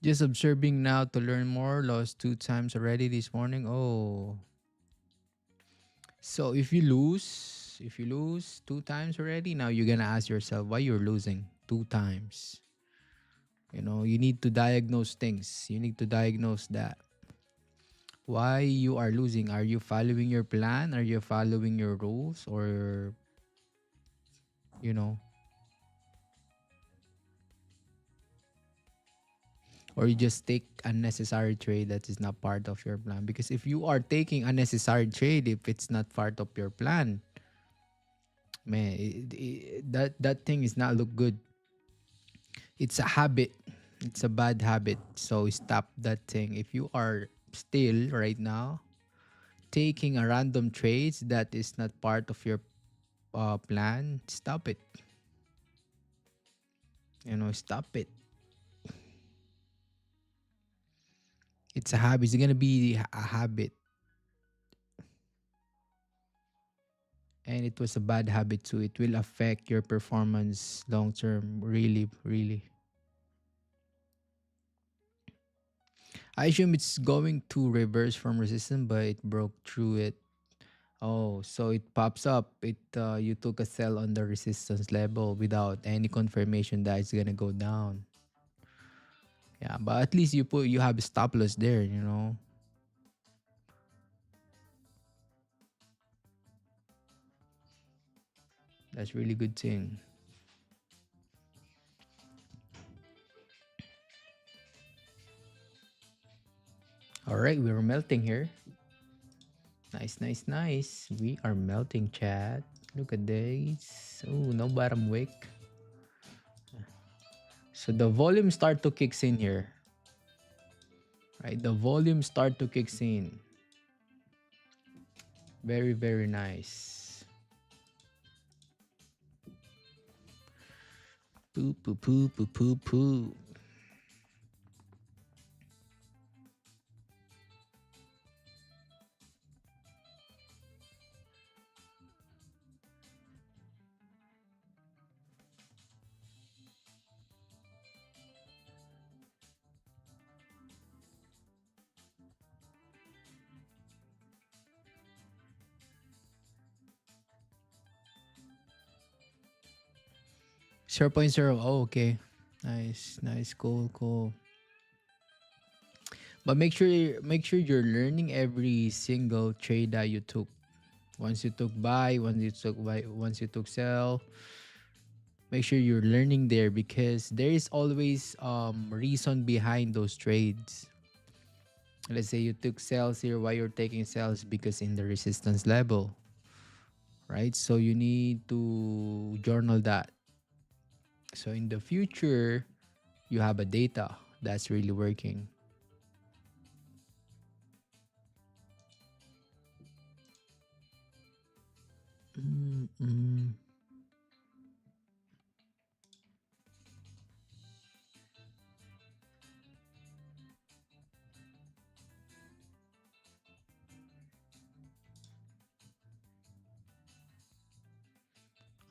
Just observing now to learn more. Lost 2 times already this morning. Oh. So if you lose 2 times already, now you're gonna ask yourself why you're losing 2 times. You know, you need to diagnose things. You need to diagnose that. Why you are losing? Are you following your plan? Are you following your rules? Or, you know, or you just take unnecessary trade that is not part of your plan? Because if you are taking unnecessary trade, if it's not part of your plan, man, that thing is not look good. It's a habit. It's a bad habit. So stop that thing. If you are still right now taking a random trades that is not part of your plan, stop it. You know, stop it. It's a habit. It's gonna be a habit, and it was a bad habit too. It will affect your performance long term. Really, really. I assume it's going to reverse from resistance, but it broke through it. Oh, so it pops up. It you took a sell on the resistance level without any confirmation that it's gonna go down. Yeah, but at least you have a stop loss there. You know, that's really good thing. All right, we're melting here. Nice, nice, nice. We are melting, chat. Look at this. Oh, no bottom wick. So the volume start to kicks in here, right? The volume start to kicks in. Very, very nice. Poo, poo, poo, poo, poo, poo. Zero point 0.0. Oh, okay. Nice, nice, cool, cool. But make sure you're learning every single trade that you took. Once you took buy, once you took sell, make sure you're learning there because there is always reason behind those trades. Let's say you took sales here, why you're taking sales because in the resistance level, right? So you need to journal that. So in the future, you have a data that's really working. Mm-mm.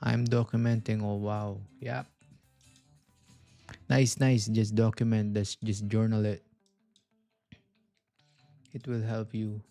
I'm documenting. Oh wow. Yeah. Nice, nice. Just document this, just journal it. It will help you.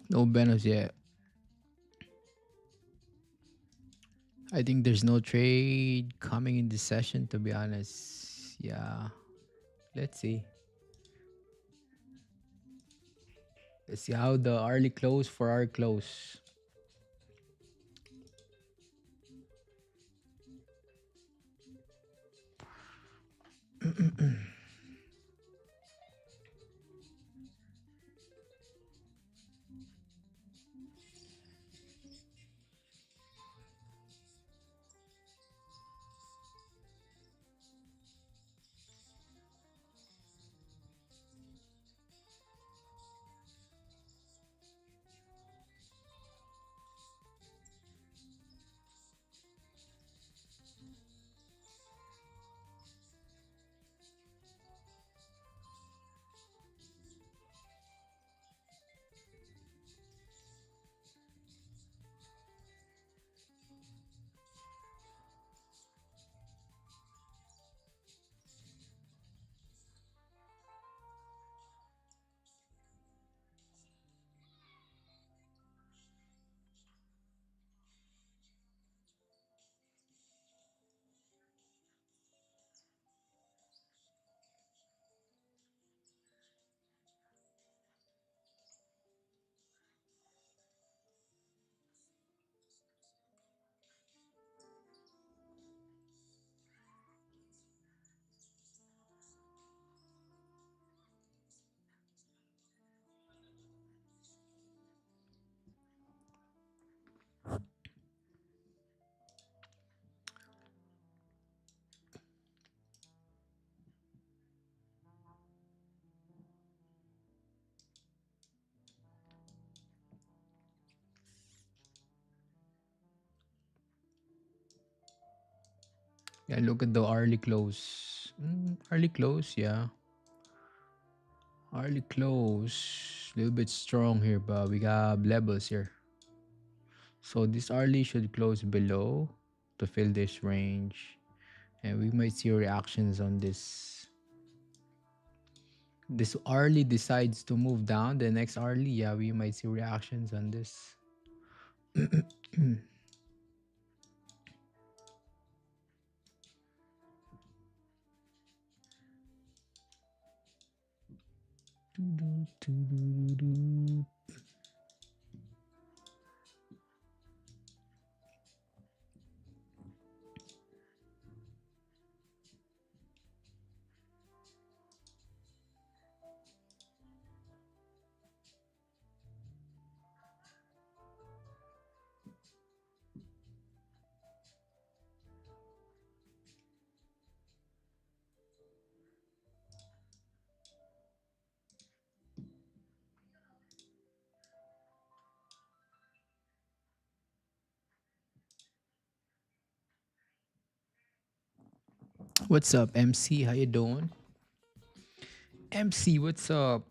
No bonus yet. I think there's no trade coming in this session, to be honest. Yeah. Let's see. Let's see how the early close for our close. Yeah, look at the early close. Early close, yeah. Early close. A little bit strong here, but we got levels here. So this early should close below to fill this range. And we might see reactions on this. This early decides to move down. The next early, yeah, we might see reactions on this. What's up, MC? How you doing? MC, what's up?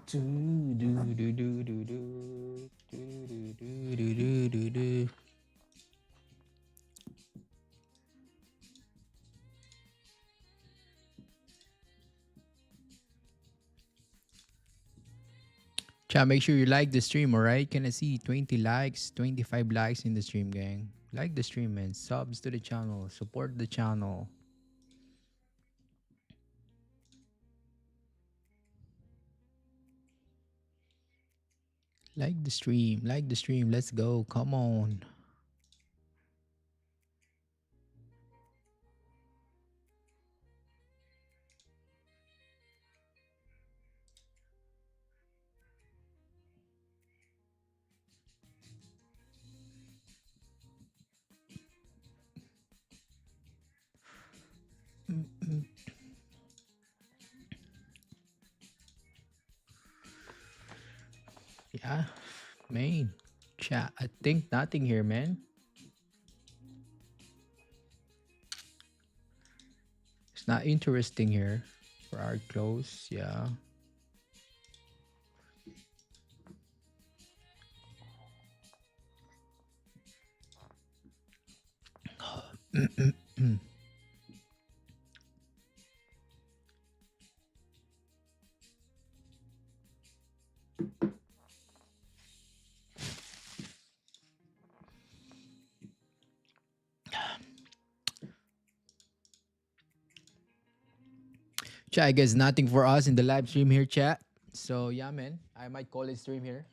Do, do, do, do, do, do. Do, do, do, do, do, do. Chat, make sure you like the stream, alright? Can I see 20 likes, 25 likes in the stream, gang? Like the stream, man. Subs to the channel. Support the channel. Like the stream. Like the stream. Let's go. Come on. Yeah, man. Chat. I think nothing here, man. It's not interesting here for our close. Yeah. Chat, I guess nothing for us in the live stream here, chat. So yeah, man. I might call it stream here.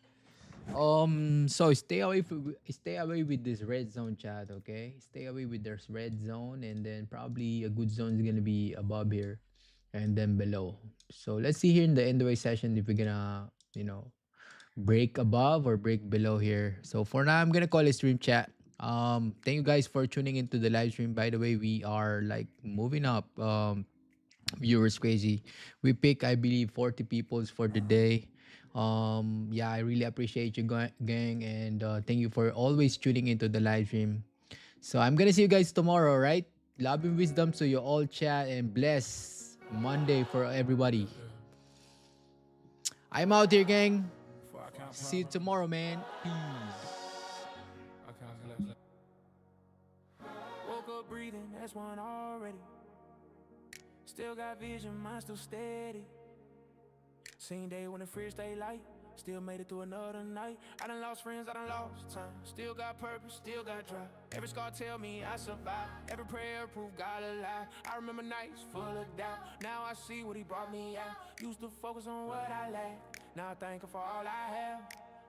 So stay away with this red zone, chat. Okay, stay away with this red zone, and then probably a good zone is gonna be above here, and then below. So let's see here in the end of the session if we're gonna, break above or break below here. So for now, I'm gonna call it stream, chat. Thank you guys for tuning into the live stream. By the way, we are like moving up. Viewers crazy. We pick, I believe, 40 peoples for the day. Yeah, I really appreciate you, gang, and thank you for always tuning into the live stream. So I'm gonna see you guys tomorrow, right? Love and wisdom to you all, chat, and bless Monday for everybody. I'm out here, gang. See you tomorrow, man. Peace. Woke up breathing, that's one already. Still got vision, mind still steady. Seen day when the fridge stay light. Still made it through another night. I done lost friends, I done lost time. Still got purpose, still got drive. Every scar tell me I survived. Every prayer prove God alive. I remember nights full of doubt. Now I see what he brought me out. Used to focus on what I lacked. Now I thank him for all I have.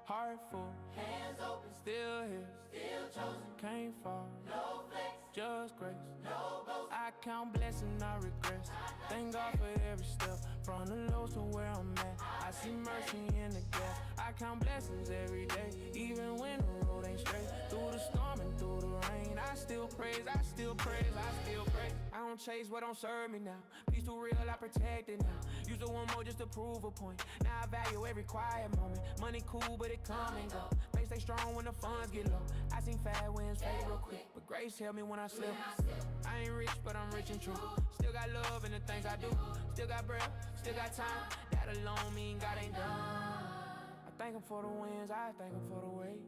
Heart full, hands open, still here, still chosen. Can't fall, no flex, just grace, no boast. I count blessings, not regrets. Thank God for every step, from the lows to where I'm at. I see mercy in the gap. I count blessings every day, even when the road ain't straight. Through the storm and through the rain, I still praise, I still praise, I still praise. I don't chase what don't serve me now. Peace too real, I protect it now. Use the one more just to prove a point. Now I value every quiet moment. Money cool, but it come and go. Faith stay strong when the funds get low. I seen fat wins fade real quick, but grace help me when I slip. I ain't rich, but I'm rich in truth. Still got love in the things I do. Still got breath, still got time. That alone mean God ain't done. I thank him for the wins, I thank him for the wait.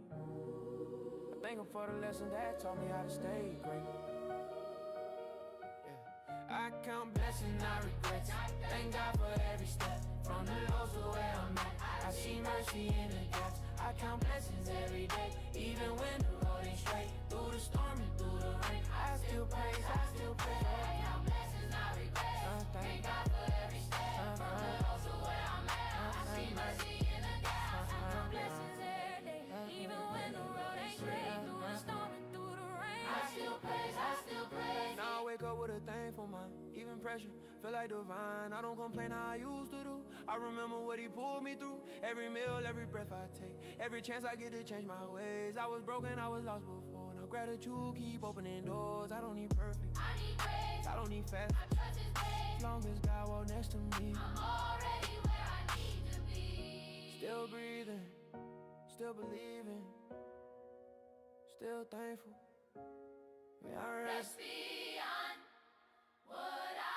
I thank him for the lesson that taught me how to stay great. I count blessings, not regrets. Thank God for every step, from the lows to where I'm at. I see mercy in the gaps. I count blessings every day, even when the road ain't straight. Through the storm and through the rain, I still praise, I still praise. I count blessings, not regrets. Thank God for every step, from the lows to where I'm at. I see mercy in the gaps. I count blessings every day, even when the road ain't straight. Through the storm and through the rain, I still praise, I still praise. Now I wake up with a thankful mind. Even pressure, feel like divine. I don't complain how I used to do. I remember what he pulled me through. Every meal, every breath I take, every chance I get to change my ways. I was broken, I was lost before. Now gratitude keep opening doors. I don't need perfect, I need grace. I don't need fast, I trust his ways. As long as God walk next to me, I'm already where I need to be. Still breathing, still believing, still thankful. Yeah, I rest beyond what I